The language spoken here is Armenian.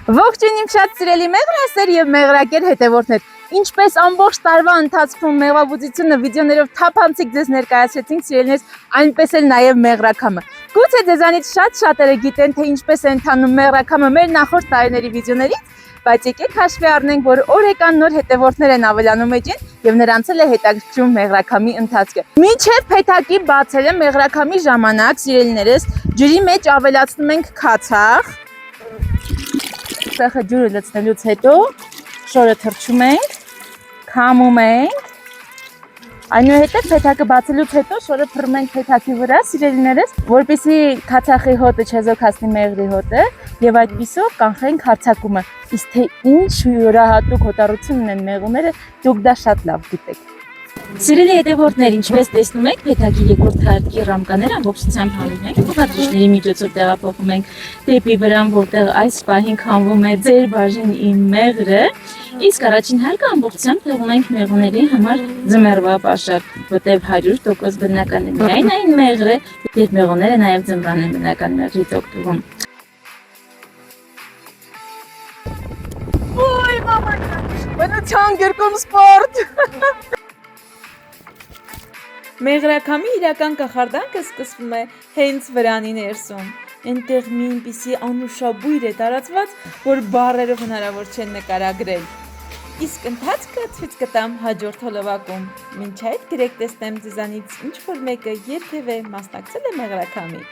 Ողջույն իմ շատ սիրելի մեղրասեր եւ մեղրակեր հետևորդներ։ Ինչպես ամբողջ տարվա ընթացքում մեղվաբուծությունը վիդեոներով թափանցիկ ձեզ ներկայացրեցինք, սիրելիներս, այնպես էլ նաեւ մեղրակամը։ Գուցե ձեզանից շատերը գիտեն, թե ինչպես է ընթանում մեղրակամը մեր նախորդ տարիների վիդեոներից, բայց եկեք հաշվի առնենք, որ օրեկան նոր հետևորդներ են ավելանում էջին եւ նրանց էլ է հետաքրքրում մեղրակամի ընթացքը։ Մինչեւ փեթակի բացելը մեղրակամի ժամանակ, սիրելիներս, ջրի մեջ ավելացնում ենք քացախ։ Սախը ջուրը լցնելուց հետո շորը թրջում ենք, քամում ենք, այնուհետև փեթակը բացելուց հետո շորը փռում ենք փեթակի վրա, սիրելիներս, որպեսզի քացախի հոտը չեզոքացնի մեղրի հոտը եւ այդպիսով կանխենք հարձակումը։ Իսկ թե ինչ յուրահատուկ հոտառություն ունեն մեղուները, դուք դա շատ լավ գիտեք։ Սիրելի հետևորդներ, ինչպես տեսնում եք, փեթակի երկրորդ հարկի ռամկաները ամբողջությամբ հանում ենք, փոխադրիչների միջոցով տեղափոխում ենք դեպի վրան, որտեղ այս պահին քամվում է ձեր բաժին մեղրը, իսկ առաջին հարկը ամբողջությամբ թողում ենք մեղուների համար ձմեռվա պաշար, որտեղ 100% բնական է միայն այն մեղրը, երբ մեղուները նաև ձմռան են բնական մեղրից օգտվում։ Ոյ, մամա, բնության գրկում սպորտ։ Մեղրակամի իրական կախարդանքը սկսվում է հենց վրանի ներսում։ Այնտեղ մի այնպիսի անուշաբույր է տարածված, որ բառերով հնարավոր չէ նկարագրել։ Իսկ ընթացքը ցույց կտամ հաջորդ հոլովակում։ Մինչ այդ գրեք տեսնեմ ձեզանից ինչ որ մեկը երբևէ մասնակցել է մեղրակամի։